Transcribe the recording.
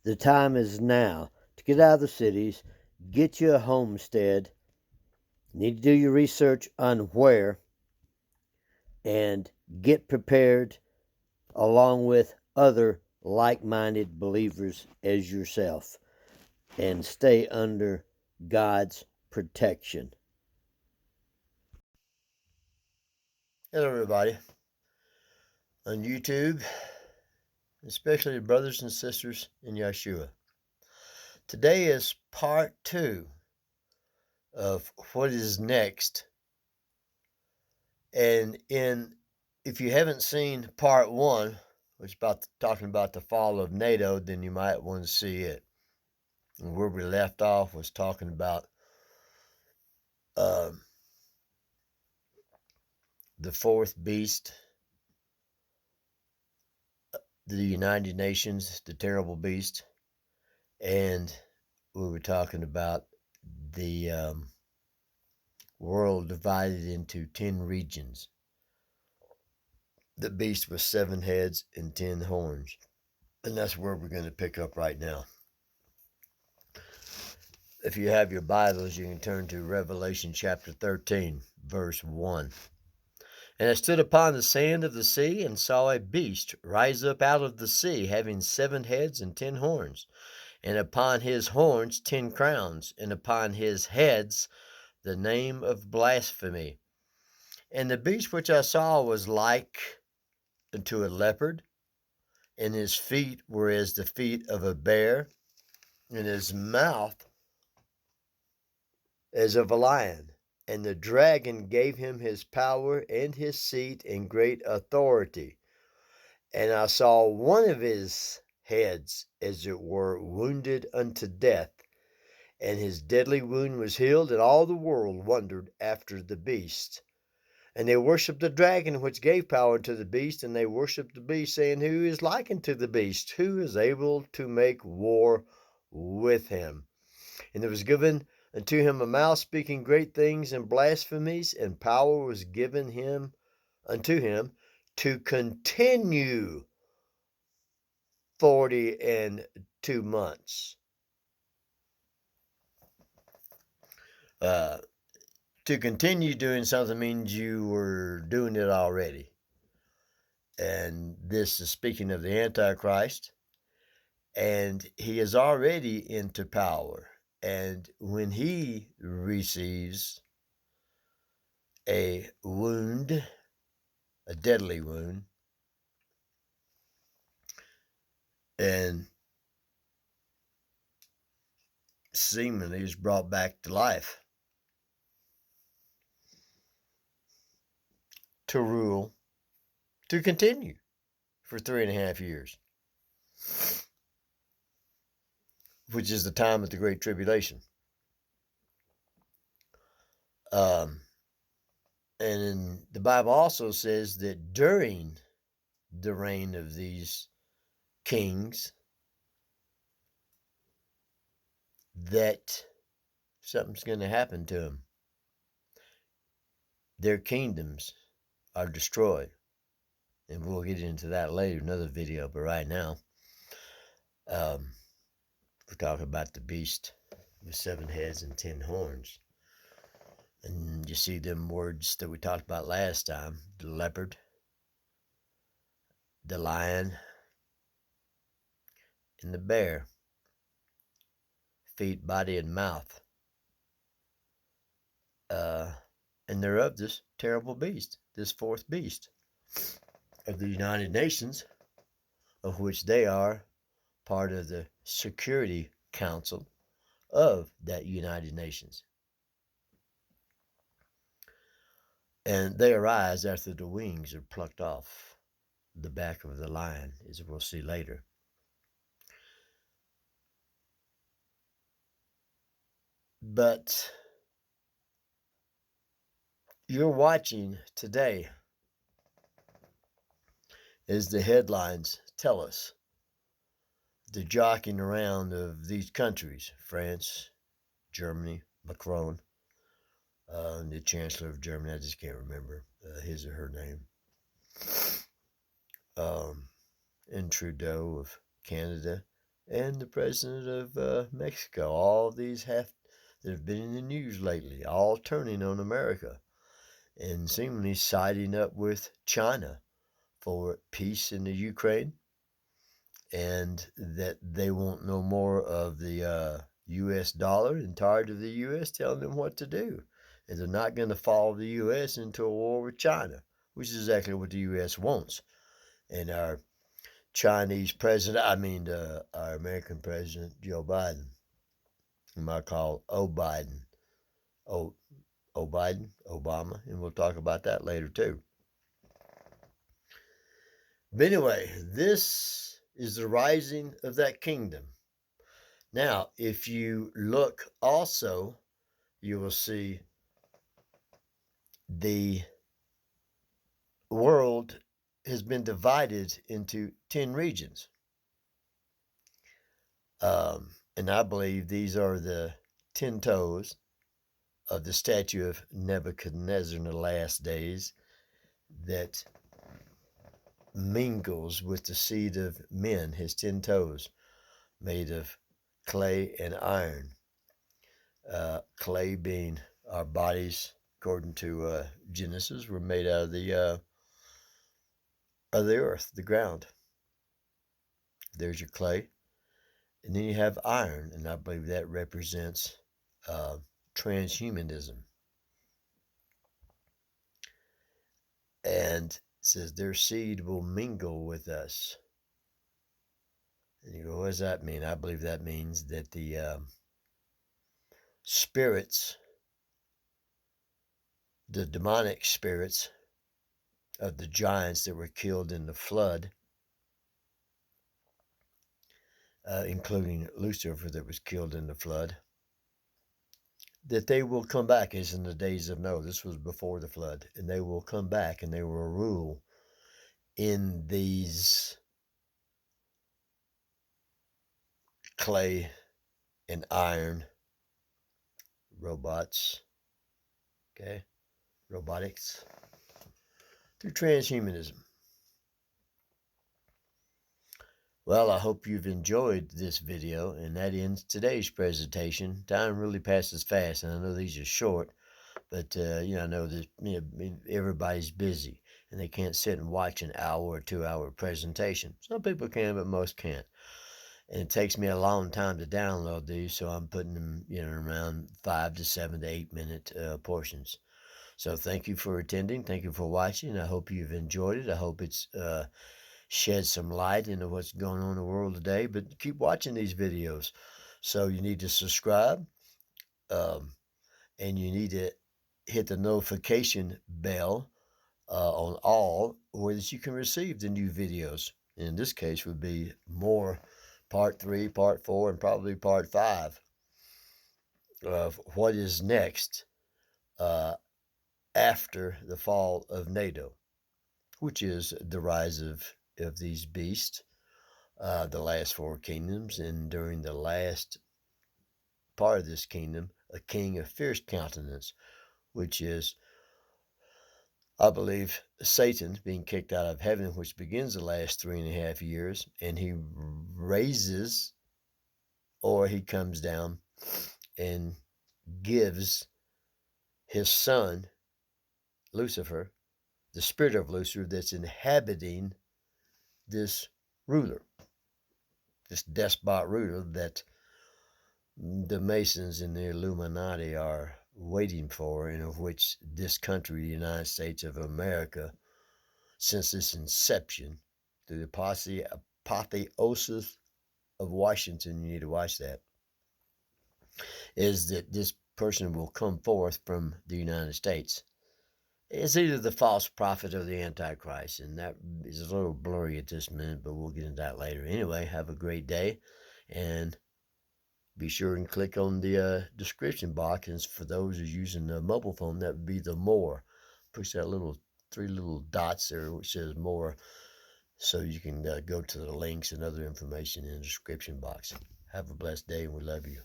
The time is now to get out of the cities, get you a homestead. You need to do your research on where, and get prepared along with other like-minded believers as yourself, and stay under God's protection. Hello, everybody on YouTube, especially the brothers and sisters in Yahshua. Today is part 2 of what is next. And if you haven't seen part 1, which is talking about the fall of NATO, then you might want to see it. And where we left off was talking about the fourth beast, the United Nations, the terrible beast, and we were talking about the world divided into 10 regions. The beast with 7 heads and 10 horns. And that's where we're going to pick up right now. If you have your Bibles, you can turn to Revelation chapter 13, verse 1. And I stood upon the sand of the sea, and saw a beast rise up out of the sea, having 7 heads and 10 horns, and upon his horns 10 crowns, and upon his heads the name of blasphemy. And the beast which I saw was like unto a leopard, and his feet were as the feet of a bear, and his mouth as of a lion. And the dragon gave him his power and his seat and great authority. And I saw one of his heads, as it were, wounded unto death, and his deadly wound was healed, and all the world wondered after the beast. And they worshipped the dragon, which gave power to the beast, and they worshipped the beast, saying, Who is like unto the beast? Who is able to make war with him? And there was given unto him a mouth speaking great things and blasphemies, and power was given him unto him to continue 42 months. To continue doing something means you were doing it already. And this is speaking of the Antichrist. And he is already into power. And when he receives a wound, a deadly wound, and seemingly is brought back to life to rule, to continue for 3.5 years, which is the time of the Great Tribulation. And the Bible also says that during the reign of these kings, that something's going to happen to them. Their kingdoms are destroyed. And we'll get into that later, another video. But right now, we're talking about the beast with 7 heads and 10 horns. And you see them words that we talked about last time: the leopard, the lion, and the bear. Feet, body, and mouth. And they're of this terrible beast, this fourth beast of the United Nations, of which they are part of the Security Council of that United Nations. And they arise after the wings are plucked off the back of the lion, as we'll see later. But you're watching today, as the headlines tell us, the jockeying around of these countries: France, Germany, Macron, the Chancellor of Germany, I just can't remember his or her name, and Trudeau of Canada, and the president of Mexico. All these that have been in the news lately, all turning on America and seemingly siding up with China for peace in the Ukraine, and that they want no more of the U.S. dollar and tired of the U.S. telling them what to do. And they're not going to follow the U.S. into a war with China, which is exactly what the U.S. wants. And our Chinese president, our American president, Joe Biden, whom I call Biden, Biden, Obama, and we'll talk about that later too. But anyway, this is the rising of that kingdom. Now, if you look also, you will see the world has been divided into 10 regions. And I believe these are the 10 toes of the statue of Nebuchadnezzar in the last days that mingles with the seed of men, his 10 toes, made of clay and iron. Clay being our bodies, according to Genesis, were made out of the earth, the ground. There's your clay. And then you have iron, and I believe that represents transhumanism. And it says their seed will mingle with us. And you go, what does that mean? I believe that means that the spirits, the demonic spirits of the giants that were killed in the flood, including Lucifer that was killed in the flood, that they will come back as in the days of Noah. This was before the flood. And they will come back and they will rule in these clay and iron robots, okay, robotics, through transhumanism. Well, I hope you've enjoyed this video, and that ends today's presentation. Time really passes fast, and I know these are short, but I know that everybody's busy, and they can't sit and watch an hour or 2 hour presentation. Some people can, but most can't. And it takes me a long time to download these, so I'm putting them, around 5 to 7 to 8 minute portions. So thank you for attending. Thank you for watching. I hope you've enjoyed it. I hope it's shed some light into what's going on in the world today. But keep watching these videos. So you need to subscribe, and you need to hit the notification bell on all, where that you can receive the new videos. In this case, would be more part 3, part 4, and probably part 5 of what is next after the fall of NATO, which is the rise of these beasts, the last 4 kingdoms, and during the last part of this kingdom, a king of fierce countenance, which is, I believe, Satan being kicked out of heaven, which begins the last 3.5 years, and he raises, or he comes down and gives his son, Lucifer, the spirit of Lucifer that's inhabiting this ruler, this despot ruler that the Masons and the Illuminati are waiting for, and of which this country, the United States of America, since its inception, through the apotheosis of Washington, you need to watch that, is that this person will come forth from the United States. It's either the false prophet or the Antichrist, and that is a little blurry at this minute, but we'll get into that later. Anyway, have a great day, and be sure and click on the description box. And for those who are using the mobile phone, that would be the more. Push that 3 little dots there which says more, so you can go to the links and other information in the description box. Have a blessed day, and we love you.